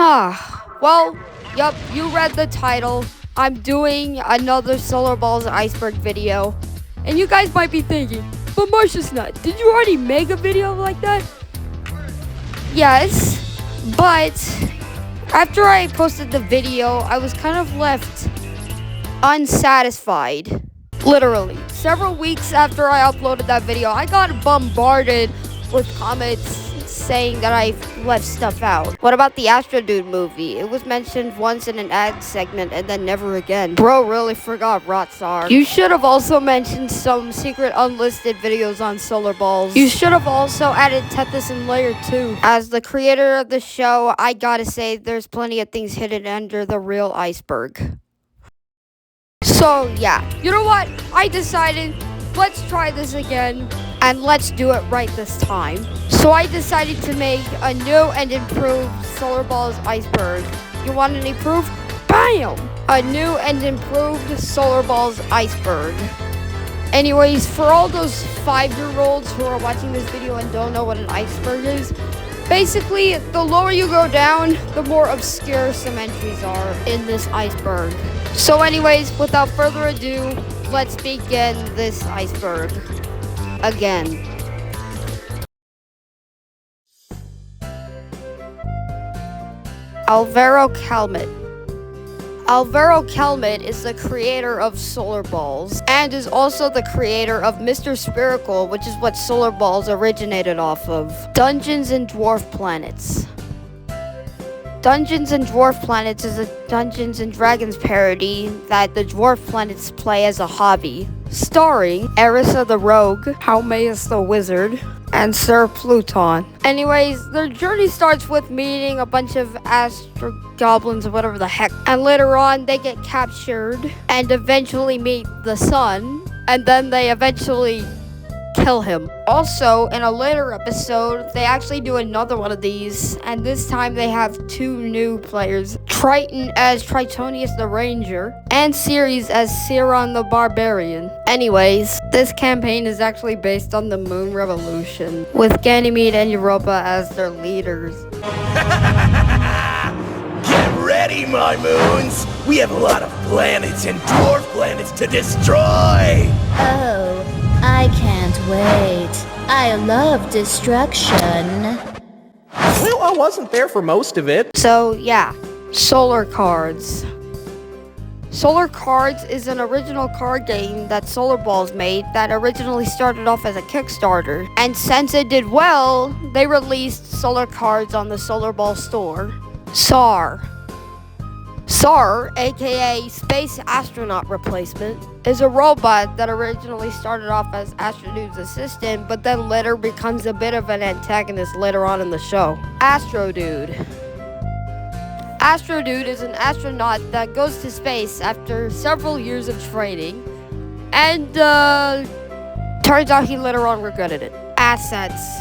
Well, yup, you read the title. I'm doing another Solarballs Iceberg video. And you guys might be thinking, but Marcia's not. Did you already make a video like that? Yes, but after I posted the video, I was kind of left unsatisfied. Literally, several weeks after I uploaded that video, I got bombarded with comments saying that I left stuff out. What about the Astro Dude movie? It was mentioned once in an ad segment and then never again. Bro really forgot Rotsar. You should have also mentioned some secret unlisted videos on Solarballs. You should have also added Tethys and Layer 2. As the creator of the show, I gotta say there's plenty of things hidden under the real iceberg. So yeah, you know what? I decided, let's try this again, and let's do it right this time. So I decided to make a new and improved Solarballs Iceberg. You want any proof? Bam! A new and improved Solarballs Iceberg. Anyways, for all those 5-year-olds who are watching this video and don't know what an iceberg is, basically, the lower you go down, the more obscure some entries are in this iceberg. So anyways, without further ado, let's begin this iceberg again. Alvaro Calmet. Alvaro Calmet is the creator of Solarballs and is also the creator of Mr. Spherical, which is what Solarballs originated off of. Dungeons and Dwarf Planets. Dungeons and Dwarf Planets is a Dungeons and Dragons parody that the Dwarf Planets play as a hobby, starring Erisa the Rogue, Haumeus the Wizard, and Sir Pluton. Anyways, their journey starts with meeting a bunch of astro goblins or whatever the heck, and later on they get captured and eventually meet the sun, and then they eventually kill him. Also, in a later episode, they actually do another one of these, and this time they have 2 new players, Triton as Tritonius the Ranger, and Ceres as Siron the Barbarian. Anyways, this campaign is actually based on the Moon Revolution, with Ganymede and Europa as their leaders. Get ready, my moons! We have a lot of planets and dwarf planets to destroy! Oh, I can't wait. I love destruction. Well, I wasn't there for most of it. So yeah, Solar Cards. Solar Cards is an original card game that Solarballs made that originally started off as a Kickstarter. And since it did well, they released Solar Cards on the Solarball store. SAR. SAR, aka Space Astronaut Replacement, is a robot that originally started off as Astro Dude's assistant, but then later becomes a bit of an antagonist later on in the show. Astro Dude. Astro Dude is an astronaut that goes to space after several years of training, and turns out he later on regretted it. Assets.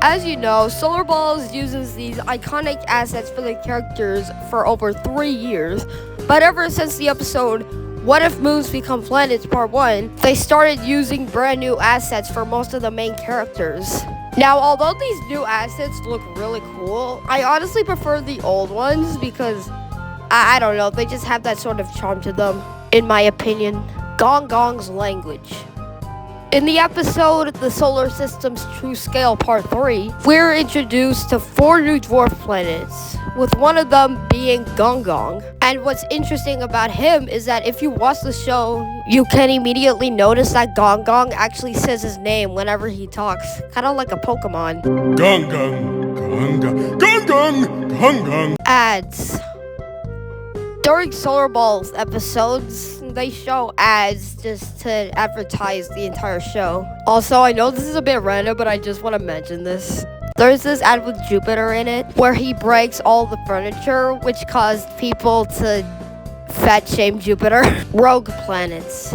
As you know, Solarballs uses these iconic assets for the characters for over 3 years, but ever since the episode What If Moons Become Planets Part 1, they started using brand new assets for most of the main characters. Now, although these new assets look really cool, I honestly prefer the old ones because, I don't know, they just have that sort of charm to them, in my opinion. Gong Gong's language. In the episode, The Solar System's True Scale Part 3, we're introduced to 4 new dwarf planets, with one of them being Gong Gong. And what's interesting about him is that if you watch the show, you can immediately notice that Gong Gong actually says his name whenever he talks, kind of like a Pokemon. Gong gong, gong gong, gong gong, gong gong. Ads. During Solarballs episodes, they show ads just to advertise the entire show. Also, I know this is a bit random, but I just want to mention this. There's this ad with Jupiter in it, where he breaks all the furniture, which caused people to fat shame Jupiter. Rogue planets.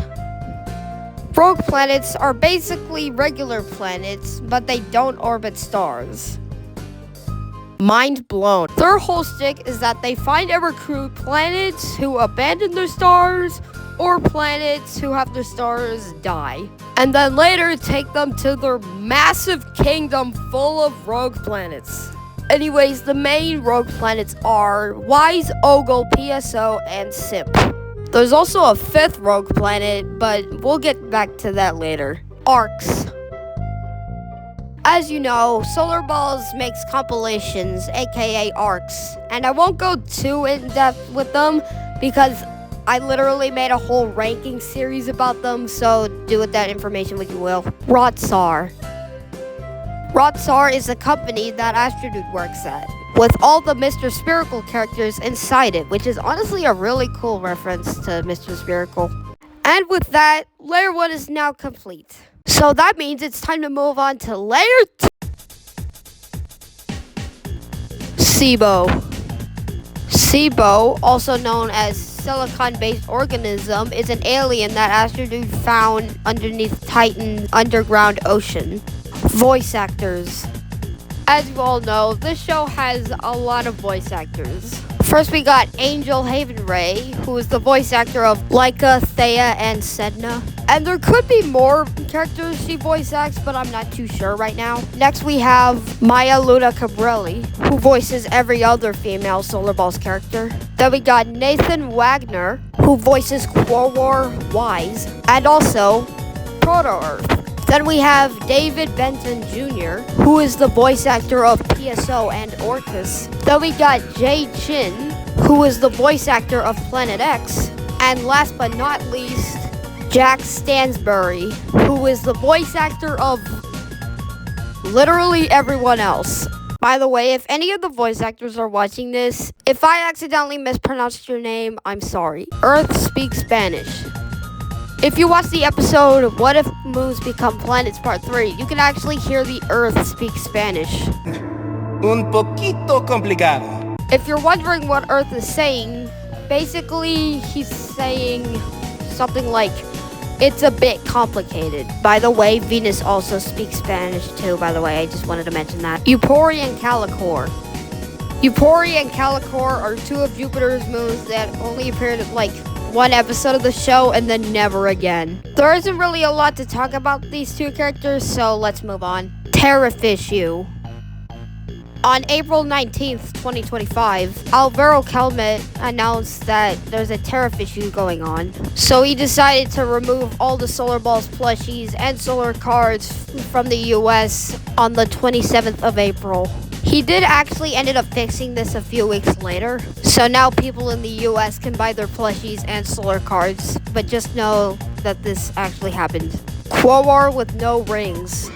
Rogue planets are basically regular planets, but they don't orbit stars. Mind blown. Their whole shtick is that they find and recruit planets who abandon their stars or planets who have their stars die, and then later take them to their massive kingdom full of rogue planets. Anyways, the main rogue planets are Wise, Ogle, PSO, and Simp. There's also a 5th rogue planet, but we'll get back to that later. Arcs. As you know, Solarballs makes compilations, aka arcs, and I won't go too in-depth with them because I literally made a whole ranking series about them, so do with that information what you will. Rotsar. Rotsar is a company that Astrodude works at, with all the Mr. Spherical characters inside it, which is honestly a really cool reference to Mr. Spherical. And with that, Layer 1 is now complete. So that means it's time to move on to Layer 2. SIBO. SIBO, also known as silicon-based organism, is an alien that Astrodude found underneath Titan's underground ocean. Voice actors. As you all know, this show has a lot of voice actors. First we got Angel Haven Ray, who is the voice actor of Laika, Thea, and Sedna. And there could be more characters she voice acts, but I'm not too sure right now. Next we have Maya Luna Cabrelli, who voices every other female Solarballs character. Then we got Nathan Wagner, who voices Quorwar Wise, and also Proto-Earth. Then we have David Benton Jr., who is the voice actor of PSO and Orcus. Then we got Jay Chin, who is the voice actor of Planet X. And last but not least, Jack Stansbury, who is the voice actor of literally everyone else. By the way, if any of the voice actors are watching this, if I accidentally mispronounced your name, I'm sorry. Earth speaks Spanish. If you watch the episode, What If Moons Become Planets Part 3, you can actually hear the Earth speak Spanish. Un poquito complicado. If you're wondering what Earth is saying, basically he's saying something like, it's a bit complicated. By the way, Venus also speaks Spanish too, by the way, I just wanted to mention that. Euphoria and Calicor. Euphoria and Calicor are 2 of Jupiter's moons that only appeared in like 1 episode of the show and then never again. There isn't really a lot to talk about these 2 characters, so let's move on. Terrafishu. On April 19th, 2025, Alvaro Calmet announced that there's a tariff issue going on. So he decided to remove all the Solarballs plushies and solar cards from the US on the 27th of April. He did actually ended up fixing this a few weeks later. So now people in the US can buy their plushies and solar cards, but just know that this actually happened. Quorwar with no rings.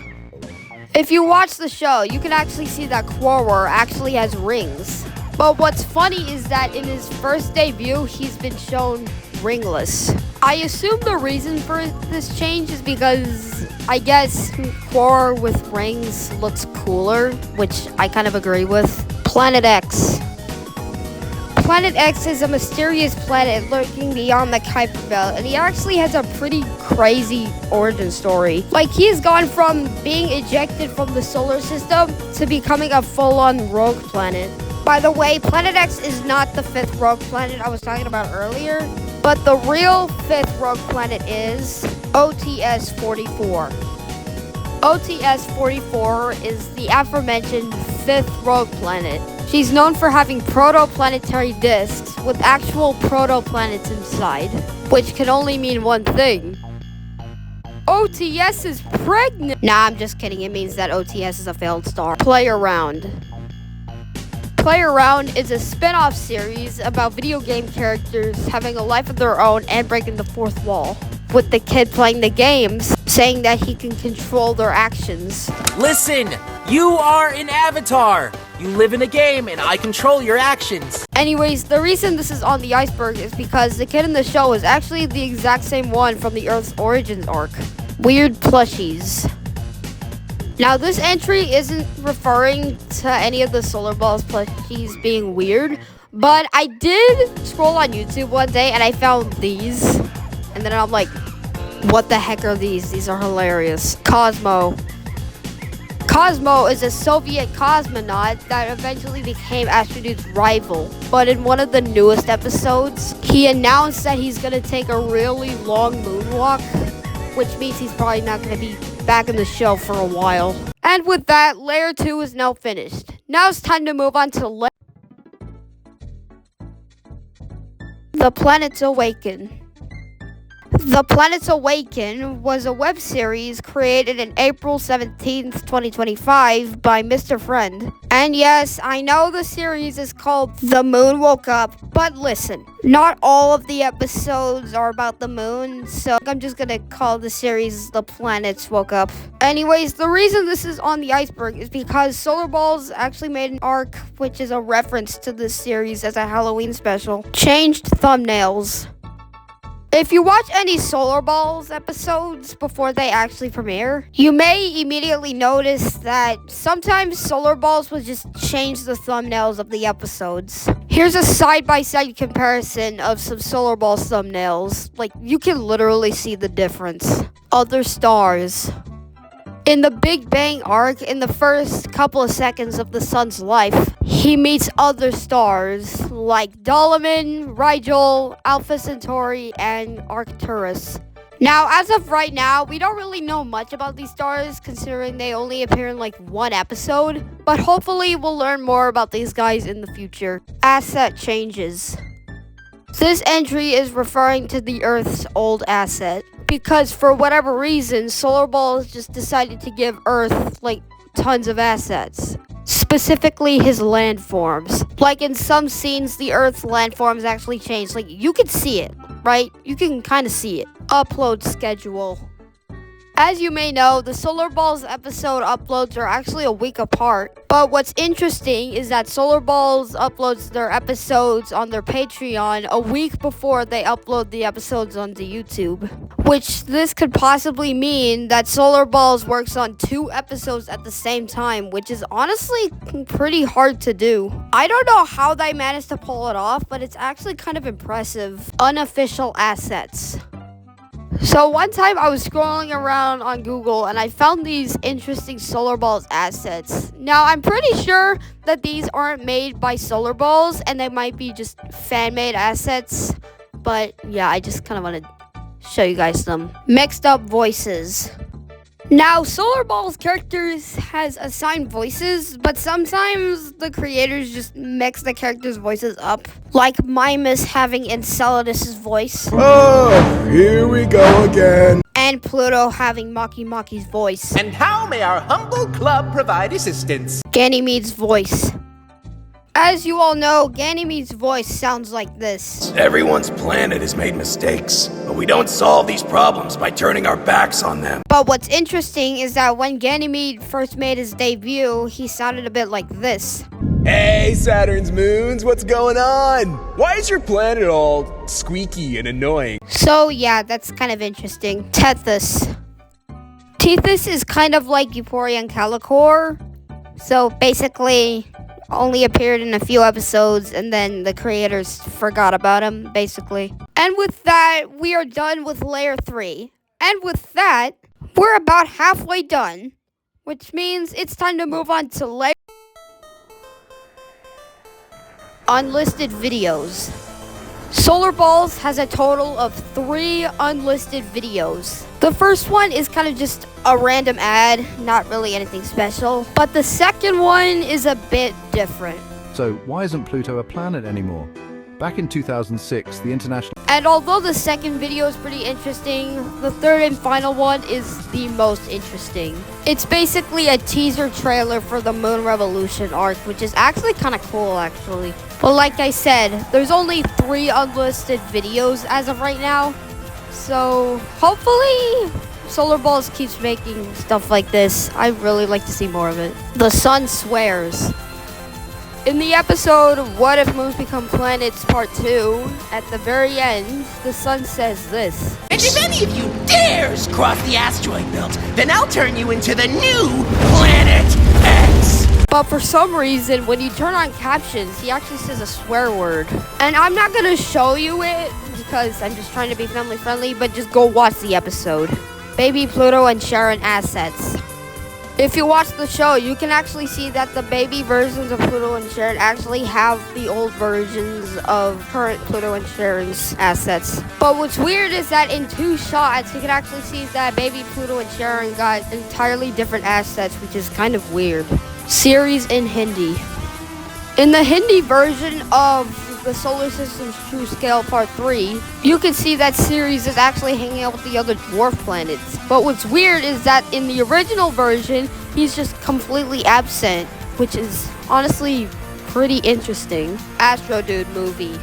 If you watch the show, you can actually see that Quorwar actually has rings. But what's funny is that in his first debut, he's been shown ringless. I assume the reason for this change is because I guess Quorwar with rings looks cooler, which I kind of agree with. Planet X. Planet X is a mysterious planet lurking beyond the Kuiper Belt, and he actually has a pretty crazy origin story. Like, he's gone from being ejected from the solar system to becoming a full-on rogue planet. By the way, Planet X is not the 5th rogue planet I was talking about earlier, but the real 5th rogue planet is OTS-44. OTS-44 is the aforementioned 5th rogue planet. She's known for having protoplanetary disks with actual protoplanets inside, which can only mean one thing. OTS is pregnant! Nah, I'm just kidding. It means that OTS is a failed star. Play Around. Play Around is a spin-off series about video game characters having a life of their own and breaking the 4th wall, with the kid playing the games saying that he can control their actions. Listen, you are an avatar. You live in a game and I control your actions. Anyways, the reason this is on the Iceberg is because the kid in the show is actually the exact same one from the Earth's Origins arc. Weird plushies. Now, this entry isn't referring to any of the Solarballs plushies being weird, but I did scroll on YouTube one day and I found these. And then I'm like, what the heck are these? These are hilarious. Cosmo. Cosmo is a Soviet cosmonaut that eventually became Astrodude's rival. But in one of the newest episodes, he announced that he's going to take a really long moonwalk, which means he's probably not going to be back in the show for a while. And with that, Layer 2 is now finished. Now it's time to move on to The Planets Awaken. The Planets Awaken was a web series created in April 17th, 2025 by Mr. Friend. And yes, I know the series is called The Moon Woke Up, but listen, not all of the episodes are about the moon, so I'm just gonna call the series The Planets Woke Up. Anyways, the reason this is on the Iceberg is because Solarballs actually made an arc, which is a reference to this series as a Halloween special. Changed thumbnails. If you watch any Solarballs episodes before they actually premiere, you may immediately notice that sometimes Solarballs will just change the thumbnails of the episodes. Here's a side-by-side comparison of some Solarballs thumbnails. Like, you can literally see the difference. Other stars. In the Big Bang arc, in the first couple of seconds of the sun's life, he meets other stars like Dalaman, Rigel, Alpha Centauri, and Arcturus. Now, as of right now, we don't really know much about these stars considering they only appear in like one episode, but hopefully we'll learn more about these guys in the future. Asset changes. This entry is referring to the Earth's old asset, because for whatever reason, Solarballs just decided to give Earth like tons of assets. Specifically his landforms. Like in some scenes, the Earth's landforms actually changed. Like you can see it, right? You can kind of see it. Upload schedule. As you may know, the Solarballs episode uploads are actually a week apart. But what's interesting is that Solarballs uploads their episodes on their Patreon a week before they upload the episodes onto YouTube. Which this could possibly mean that Solarballs works on 2 episodes at the same time, which is honestly pretty hard to do. I don't know how they managed to pull it off, but it's actually kind of impressive. Unofficial assets. So one time I was scrolling around on Google and I found these interesting Solarballs assets. Now I'm pretty sure that these aren't made by Solarballs and they might be just fan-made assets. But yeah, I just kind of want to show you guys some mixed up voices. Now, Solarballs characters has assigned voices, but sometimes the creators just mix the characters' voices up. Like Mimus having Enceladus's voice. Oh, here we go again. And Pluto having Maki Maki's voice. And how may our humble club provide assistance? Ganymede's voice. As you all know, Ganymede's voice sounds like this. Everyone's planet has made mistakes, but we don't solve these problems by turning our backs on them. But what's interesting is that when Ganymede first made his debut, he sounded a bit like this. Hey, Saturn's moons, what's going on? Why is your planet all squeaky and annoying? So yeah, that's kind of interesting. Tethys. Tethys is kind of like Euphoria and Calicor. So basically, only appeared in a few episodes and then the creators forgot about him, basically. And with that, we are done with Layer 3. And with that, we're about halfway done, which means it's time to move on to Layer... Unlisted videos. Solarballs has a total of 3 unlisted videos. The first one is kind of just a random ad, not really anything special. But the second one is a bit different. So why isn't Pluto a planet anymore? Back in 2006, the International... And although the second video is pretty interesting, the third and final one is the most interesting. It's basically a teaser trailer for the Moon Revolution arc, which is actually kind of cool, actually. But like I said, there's only 3 unlisted videos as of right now. So hopefully Solarballs keeps making stuff like this. I really like to see more of it. The Sun Swears. In the episode, What If Moons Become Planets Part 2, at the very end, the sun says this. And if any of you dares cross the asteroid belt, then I'll turn you into the new Planet X! But for some reason, when you turn on captions, he actually says a swear word. And I'm not gonna show you it, because I'm just trying to be family friendly, but just go watch the episode. Baby Pluto and Sharon assets. If you watch the show, you can actually see that the baby versions of Pluto and Sharon actually have the old versions of current Pluto and Sharon's assets. But what's weird is that in 2 shots, you can actually see that baby Pluto and Sharon got entirely different assets, which is kind of weird. series in Hindi. In the Hindi version of the Solar System's True Scale Part 3, you can see that Ceres is actually hanging out with the other dwarf planets. But what's weird is that in the original version, he's just completely absent, which is honestly pretty interesting. Astro Dude movie.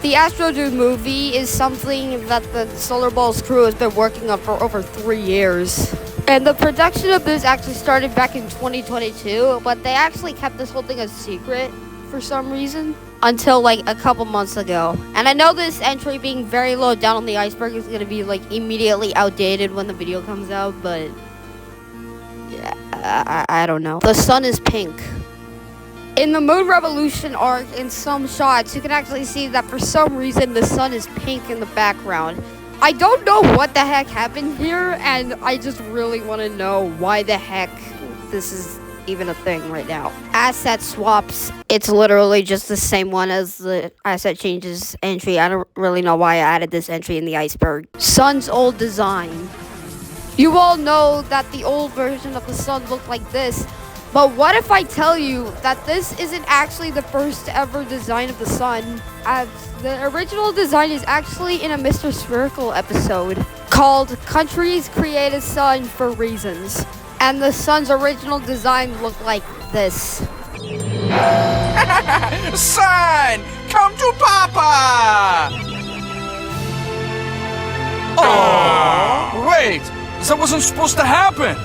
The Astro Dude movie is something that the Solarballs crew has been working on for over 3 years. And the production of this actually started back in 2022, but they actually kept this whole thing a secret for some reason until like a couple months ago. And I know this entry being very low down on the iceberg is going to be like immediately outdated when the video comes out, but yeah, I don't know. The sun is pink. In the Moon Revolution arc, in some shots, you can actually see that for some reason the sun is pink in the background. I don't know what the heck happened here, and I just really want to know why the heck this is even a thing right now. Asset swaps. It's literally just the same one as the asset changes entry. I don't really know why I added this entry in the iceberg. Sun's old design. You all know that the old version of the sun looked like this, but what if I tell you that this isn't actually the first ever design of the sun, as the original design is actually in a Mr. Spherical episode called Countries Create a Sun for Reasons. And the sun's original design looked like this. Son, come to Papa! Oh, wait, that wasn't supposed to happen.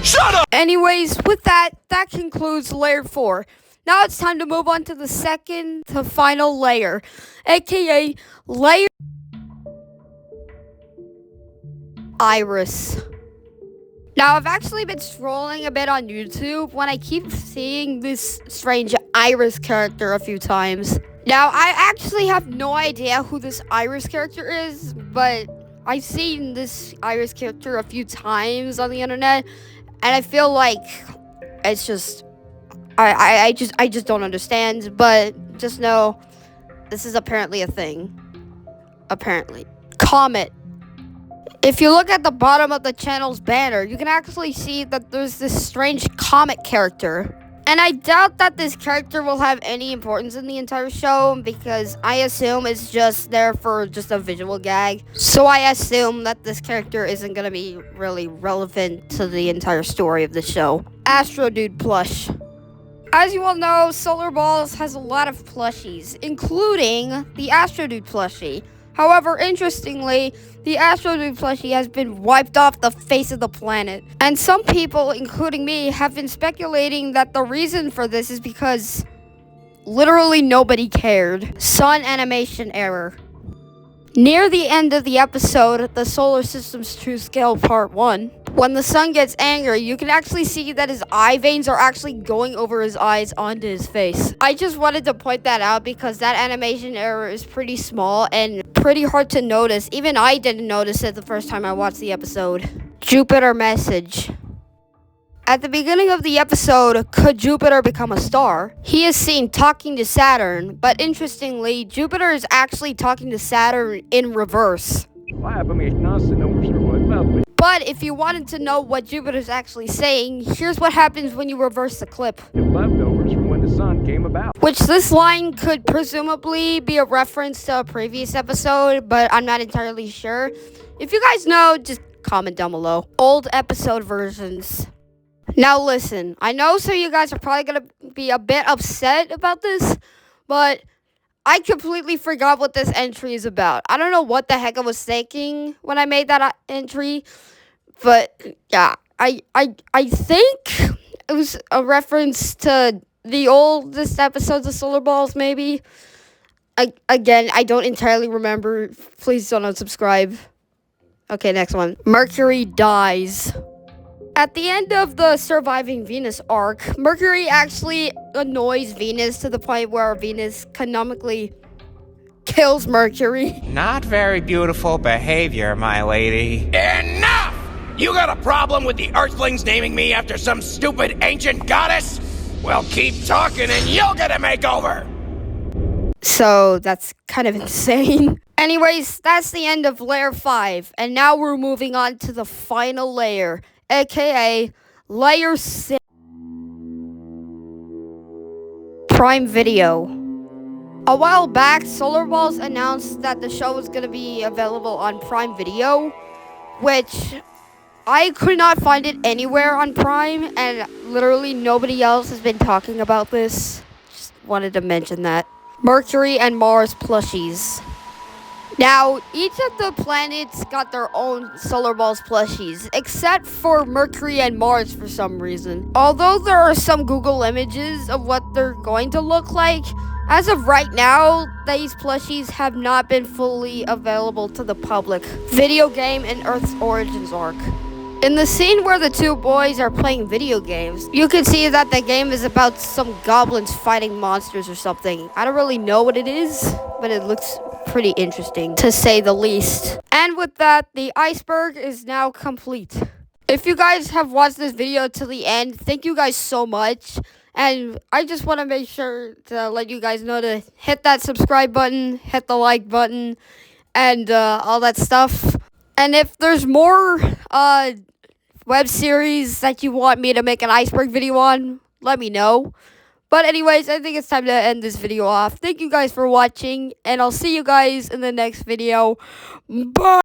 Shut up! Anyways, with that concludes layer 4. Now it's time to move on to the second to final layer, aka layer Iris. Now, I've actually been scrolling a bit on YouTube when I keep seeing this strange Iris character a few times. Now, I actually have no idea who this Iris character is, but I've seen this Iris character a few times on the internet, and I feel like it's just I just don't understand, but just know this is apparently a thing. Apparently. Comet. If you look at the bottom of the channel's banner, you can actually see that there's this strange comet character. And I doubt that this character will have any importance in the entire show, because I assume it's just there for just a visual gag. So I assume that this character isn't going to be really relevant to the entire story of the show. Astro Dude plush. As you all know, Solarballs has a lot of plushies, including the Astro Dude plushie. However, interestingly, the Astro Dude plushie has been wiped off the face of the planet. And some people, including me, have been speculating that the reason for this is because literally nobody cared. Sun animation error. Near the end of the episode, the Solar System's True Scale Part 1, when the sun gets angry, you can actually see that his eye veins are actually going over his eyes onto his face. I just wanted to point that out because that animation error is pretty small and pretty hard to notice. Even I didn't notice it the first time I watched the episode. Jupiter message. At the beginning of the episode, could Jupiter become a star? He is seen talking to Saturn, but interestingly, Jupiter is actually talking to Saturn in reverse. But if you wanted to know what Jupiter's actually saying, here's what happens when you reverse the clip. Leftovers from when the sun came about. Which this line could presumably be a reference to a previous episode, but I'm not entirely sure. If you guys know, just comment down below. Old episode versions. Now listen, I know some of you guys are probably going to be a bit upset about this, but I completely forgot what this entry is about. I don't know what the heck I was thinking when I made that entry, but yeah, I think it was a reference to the oldest episodes of Solarballs, maybe. Again, I don't entirely remember. Please don't unsubscribe. Okay, next one. Mercury dies. At the end of the Surviving Venus arc, Mercury actually annoys Venus to the point where Venus canonically kills Mercury. Not very beautiful behavior, my lady. Enough! You got a problem with the Earthlings naming me after some stupid ancient goddess? Well, keep talking and you'll get a makeover! So, that's kind of insane. Anyways, that's the end of layer 5, and now we're moving on to the final layer, aka layer 6. Prime Video. A while back, Solarballs announced that the show was going to be available on Prime Video, which I could not find it anywhere on Prime, and literally nobody else has been talking about this. Just wanted to mention that. Mercury and Mars plushies. Now, each of the planets got their own Solarballs plushies, except for Mercury and Mars for some reason. Although there are some Google images of what they're going to look like, as of right now, these plushies have not been fully available to the public. Video game and Earth's Origins arc. In the scene where the two boys are playing video games, you can see that the game is about some goblins fighting monsters or something. I don't really know what it is, but it looks pretty interesting, to say the least. And with that, the iceberg is now complete. If you guys have watched this video to the end, thank you guys so much. And I just want to make sure to let you guys know to hit that subscribe button, hit the like button, and all that stuff. And if there's more web series that you want me to make an iceberg video on, let me know. But anyways, I think it's time to end this video off. Thank you guys for watching, and I'll see you guys in the next video. Bye!